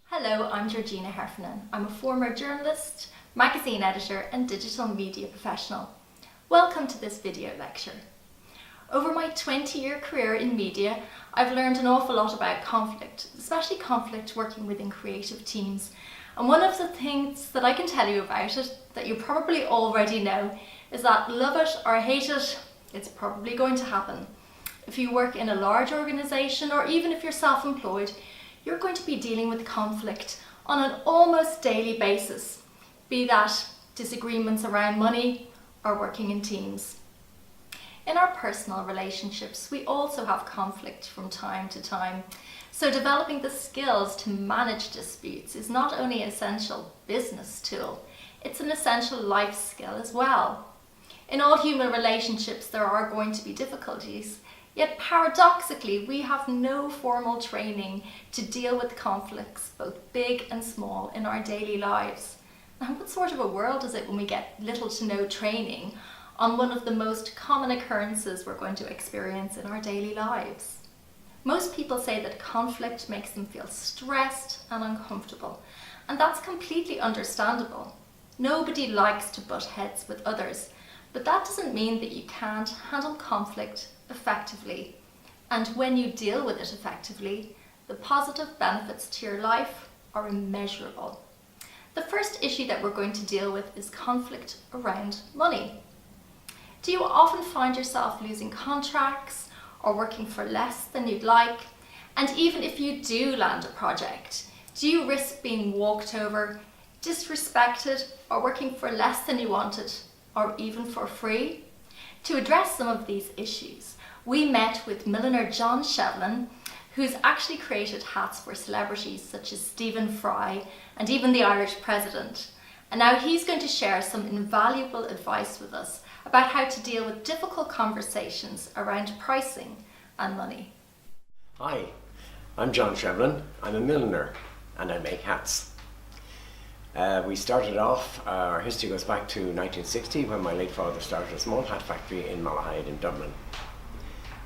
Hello, I'm Georgina Heffernan. I'm a former journalist, magazine editor and digital media professional. Welcome to this video lecture. Over my 20-year career in media, I've learned an awful lot about conflict, especially conflict working within creative teams. And one of the things that I can tell you about it, that you probably already know, is that love it or hate it, it's probably going to happen. If you work in a large organisation or even if you're self-employed, you're going to be dealing with conflict on an almost daily basis, be that disagreements around money or working in teams. In our personal relationships, we also have conflict from time to time. So developing the skills to manage disputes is not only an essential business tool, it's an essential life skill as well. In all human relationships, there are going to be difficulties. Yet paradoxically, we have no formal training to deal with conflicts, both big and small, in our daily lives. Now, what sort of a world is it when we get little to no training on one of the most common occurrences we're going to experience in our daily lives? Most people say that conflict makes them feel stressed and uncomfortable, and that's completely understandable. Nobody likes to butt heads with others, but that doesn't mean that you can't handle conflict effectively. And when you deal with it effectively, the positive benefits to your life are immeasurable. The first issue that we're going to deal with is conflict around money. Do you often find yourself losing contracts or working for less than you'd like? And even if you do land a project, do you risk being walked over, disrespected, or working for less than you wanted, or even for free? To address some of these issues, we met with milliner John Shevlin, who's actually created hats for celebrities such as Stephen Fry and even the Irish president. And now he's going to share some invaluable advice with us about how to deal with difficult conversations around pricing and money. Hi, I'm John Shevlin. I'm a milliner and I make hats. We started off, our history goes back to 1960 when my late father started a small hat factory in Malahide in Dublin.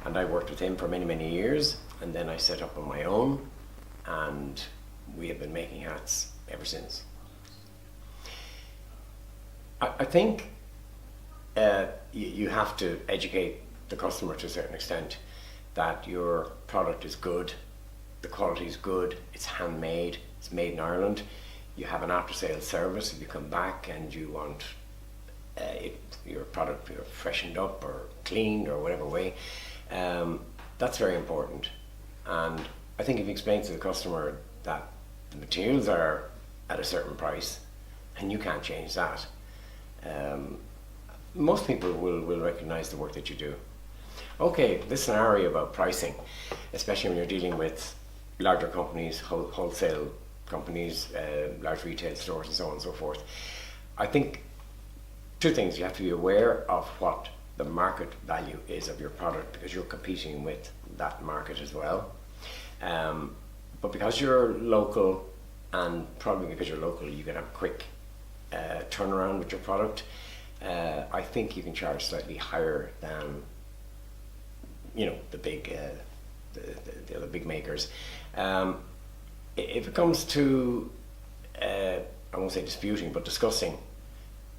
And I worked with him for many years, and then I set up on my own, and we have been making hats ever since. I think you have to educate the customer to a certain extent that your product is good, the quality is good, it's handmade, it's made in Ireland. You have an after-sales service if you come back and you want your product freshened up or cleaned or whatever way. That's very important. And I think if you explain to the customer that the materials are at a certain price and you can't change that, most people will recognize the work that you do. Okay, this scenario about pricing, especially when you're dealing with larger companies, wholesale companies, large retail stores and so on and so forth. I think two things: you have to be aware of what the market value is of your product because you're competing with that market as well. But because you're local, and probably because you're local, you can have a quick turnaround with your product. I think you can charge slightly higher than the big the other big makers. If it comes to, I won't say disputing, but discussing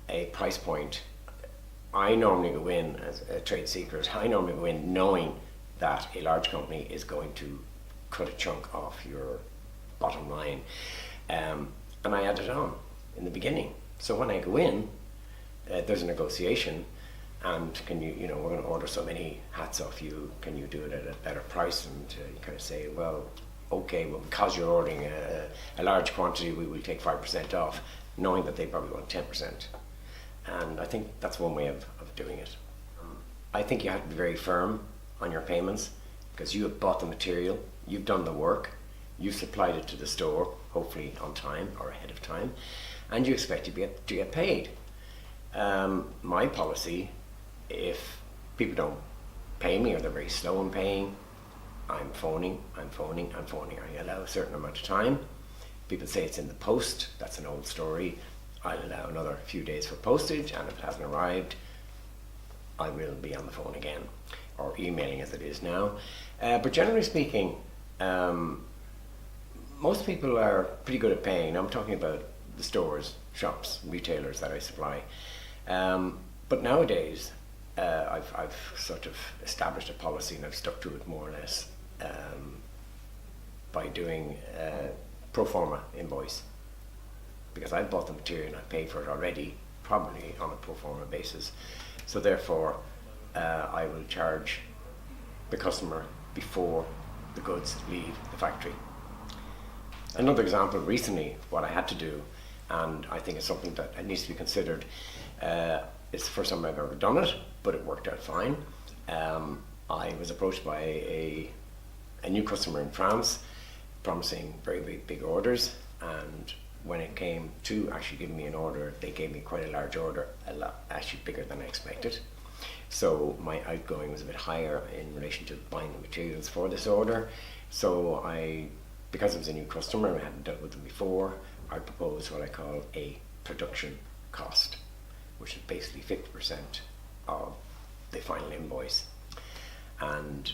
a price point, I normally go in as a trade secret. I normally go in knowing that a large company is going to cut a chunk off your bottom line, and I add it on in the beginning. So when I go in, there's a negotiation, and can you, we're going to order so many hats off you. Can you do it at a better price? And you kind of say, well, okay, well, because you're ordering a large quantity, we will take 5% off, knowing that they probably want 10%. And I think that's one way of doing it. I think you have to be very firm on your payments because you have bought the material, you've done the work, you've supplied it to the store, hopefully on time or ahead of time, and you expect to get paid. My policy, if people don't pay me or they're very slow in paying, I'm phoning. I allow a certain amount of time. People say it's in the post. That's an old story. I'll allow another few days for postage, and if it hasn't arrived, I will be on the phone again, or emailing as it is now. But generally speaking, most people are pretty good at paying. I'm talking about the stores, shops, retailers that I supply. But nowadays, I've sort of established a policy, and I've stuck to it more or less, by doing pro forma invoice, because I've bought the material and I paid for it already, probably on a pro forma basis. So therefore, I will charge the customer before the goods leave the factory. Another example recently, what I had to do, and I think it's something that needs to be considered, it's the first time I've ever done it, but it worked out fine. I was approached by a new customer in France, promising very big orders, and when it came to actually giving me an order, they gave me quite a large order, a lot actually bigger than I expected. So my outgoing was a bit higher in relation to buying the materials for this order. So because it was a new customer and I hadn't dealt with them before, I proposed what I call a production cost, which is basically 50% of the final invoice. And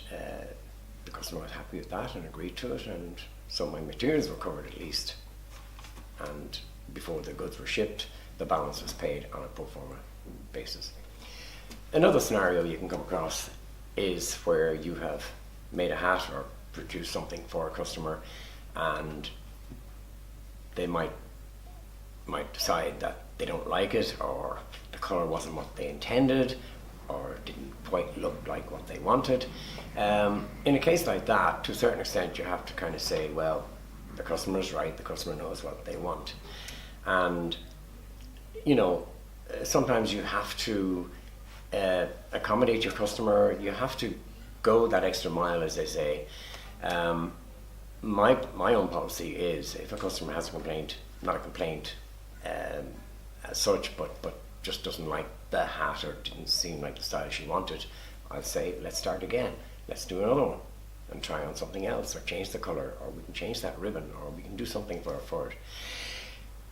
the customer was happy with that and agreed to it, and so my materials were covered at least. And before the goods were shipped, the balance was paid on a pro forma basis. Another scenario you can come across is where you have made a hat or produced something for a customer, and they might decide that they don't like it, or the colour wasn't what they intended, or didn't quite look like what they wanted. In a case like that, to a certain extent, you have to kind of say, well, the customer's right, the customer knows what they want. And, sometimes you have to accommodate your customer. You have to go that extra mile, as they say. My own policy is, if a customer has a complaint, not a complaint as such, but just doesn't like the hat or didn't seem like the style she wanted, I'll say, let's start again. Let's do another one and try on something else, or change the colour, or we can change that ribbon, or we can do something for it.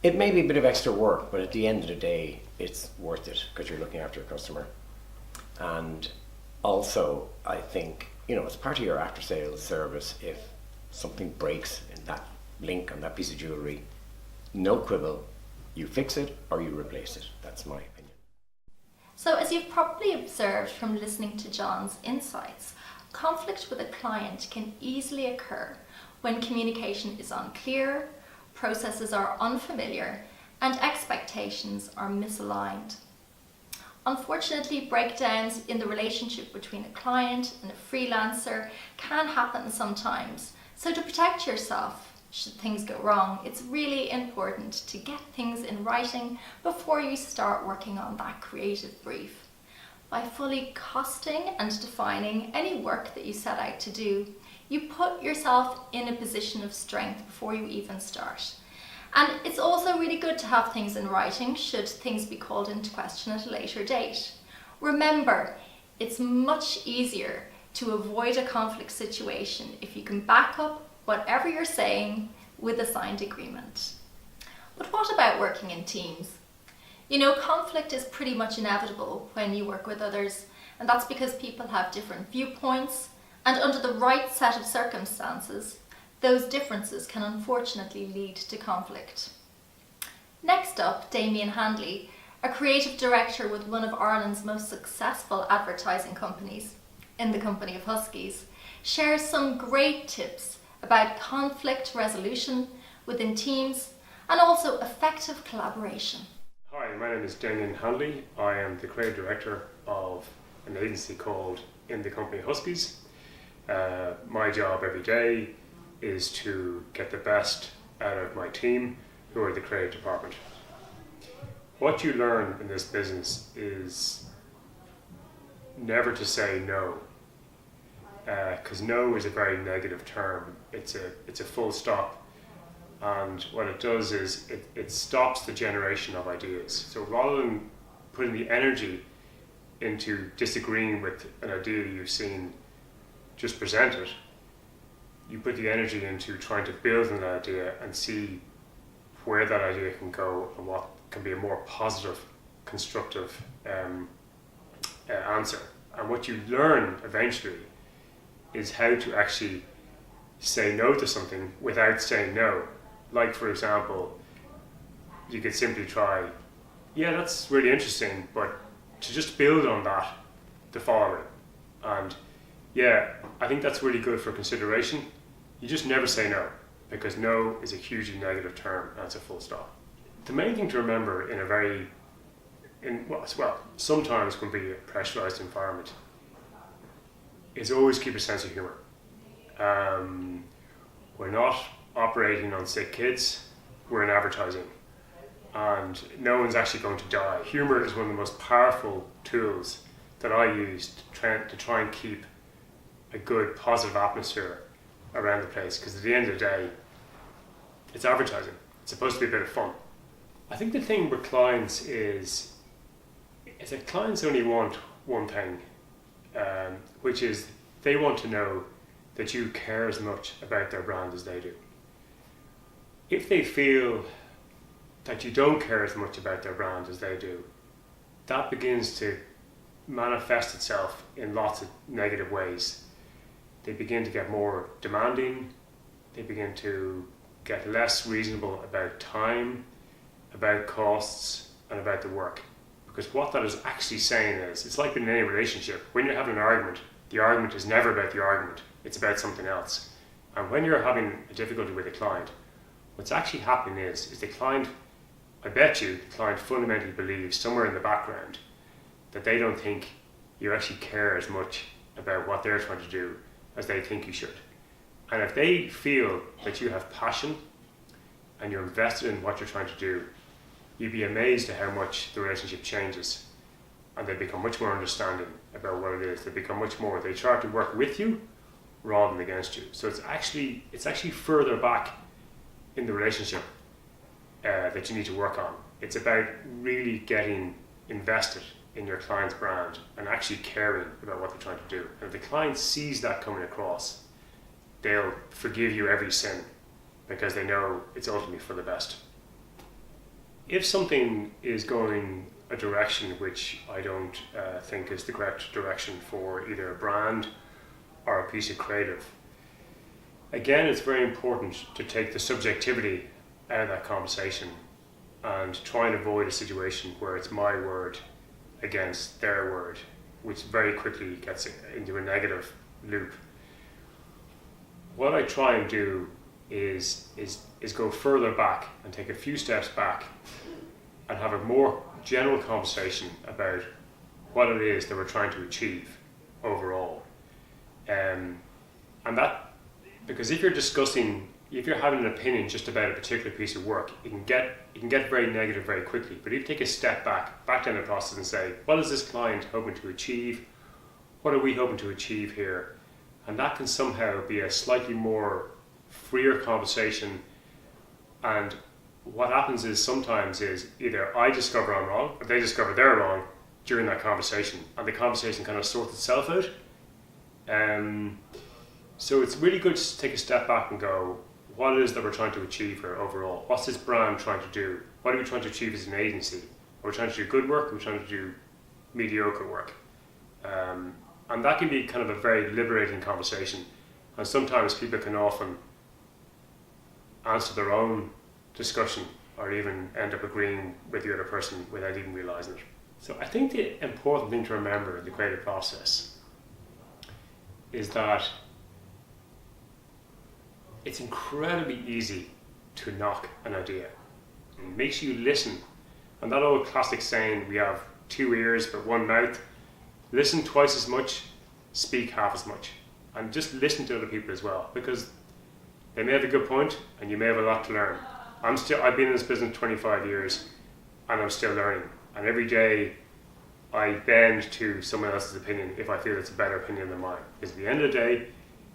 It may be a bit of extra work, but at the end of the day, it's worth it because you're looking after a customer. And also, I think, it's part of your after-sales service. If something breaks in that link on that piece of jewellery, no quibble, you fix it or you replace it. That's my opinion. So as you've probably observed from listening to John's insights, conflict with a client can easily occur when communication is unclear, processes are unfamiliar, and expectations are misaligned. Unfortunately, breakdowns in the relationship between a client and a freelancer can happen sometimes. So to protect yourself, should things go wrong, it's really important to get things in writing before you start working on that creative brief. By fully costing and defining any work that you set out to do, you put yourself in a position of strength before you even start. And it's also really good to have things in writing should things be called into question at a later date. Remember, it's much easier to avoid a conflict situation if you can back up whatever you're saying with a signed agreement. But what about working in teams? Conflict is pretty much inevitable when you work with others, and that's because people have different viewpoints, and under the right set of circumstances, those differences can unfortunately lead to conflict. Next up, Damien Handley, a creative director with one of Ireland's most successful advertising companies, in the company of Huskies, shares some great tips about conflict resolution within teams and also effective collaboration. Hi, my name is Damien Handley. I am the creative director of an agency called In the Company Huskies. My job every day is to get the best out of my team, who are the creative department. What you learn in this business is never to say no, because no is a very negative term. It's a full stop, and what it does is it stops the generation of ideas. So rather than putting the energy into disagreeing with an idea you've seen just presented, you put the energy into trying to build an idea and see where that idea can go and what can be a more positive, constructive answer. And what you learn eventually is how to actually say no to something without saying no. Like, for example, you could simply try, yeah, that's really interesting, but to just build on that, the following. And yeah, I think that's really good for consideration. You just never say no, because no is a hugely negative term and it's a full stop. The main thing to remember in a very, sometimes can be a pressurized environment, is always keep a sense of humor. We're not operating on sick kids, we're in advertising. And no one's actually going to die. Humor is one of the most powerful tools that I use to try and keep a good, positive atmosphere around the place. Because at the end of the day, it's advertising. It's supposed to be a bit of fun. I think the thing with clients is that clients only want one thing, which is they want to know that you care as much about their brand as they do. If they feel that you don't care as much about their brand as they do, that begins to manifest itself in lots of negative ways. They begin to get more demanding, they begin to get less reasonable about time, about costs, and about the work. Because what that is actually saying is, it's like in any relationship, when you're having an argument, the argument is never about the argument, it's about something else. And when you're having a difficulty with a client, what's actually happening is the client, I bet you, the client fundamentally believes somewhere in the background that they don't think you actually care as much about what they're trying to do as they think you should. And if they feel that you have passion and you're invested in what you're trying to do, you'd be amazed at how much the relationship changes, and they become much more understanding about what it is. They become much more, they try to work with you rather than against you. So it's actually further back in the relationship that you need to work on. It's about really getting invested in your client's brand and actually caring about what they're trying to do. And if the client sees that coming across, they'll forgive you every sin because they know it's ultimately for the best. If something is going a direction which I don't think is the correct direction for either a brand or a piece of creative, again, it's very important to take the subjectivity out of that conversation and try and avoid a situation where it's my word against their word, which very quickly gets into a negative loop. What I try and do is go further back and take a few steps back and have a more general conversation about what it is that we're trying to achieve overall. And that, because if you're having an opinion just about a particular piece of work, it can get very negative very quickly. But if you take a step back down the process and say, what is this client hoping to achieve? What are we hoping to achieve here? And that can somehow be a slightly more freer conversation. And what happens is sometimes is either I discover I'm wrong or they discover they're wrong during that conversation, and the conversation kind of sorts itself out. So it's really good to take a step back and go, what it is that we're trying to achieve here overall? What's this brand trying to do? What are we trying to achieve as an agency? Are we trying to do good work? Are we trying to do mediocre work? And that can be kind of a very liberating conversation. And sometimes people can often answer their own discussion or even end up agreeing with the other person without even realizing it. So I think the important thing to remember in the creative process is that it's incredibly easy to knock an idea. It makes you listen. And that old classic saying, we have 2 ears but 1 mouth, listen twice as much, speak half as much. And just listen to other people as well, because they may have a good point and you may have a lot to learn. I've been in this business 25 years and I'm still learning. And every day I bend to someone else's opinion if I feel it's a better opinion than mine. Because at the end of the day,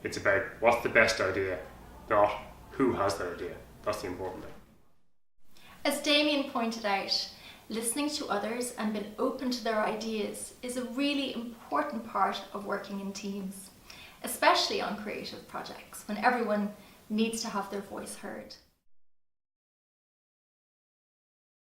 it's about what's the best idea, not who has that idea. That's the important thing. As Damien pointed out, listening to others and being open to their ideas is a really important part of working in teams, especially on creative projects when everyone needs to have their voice heard.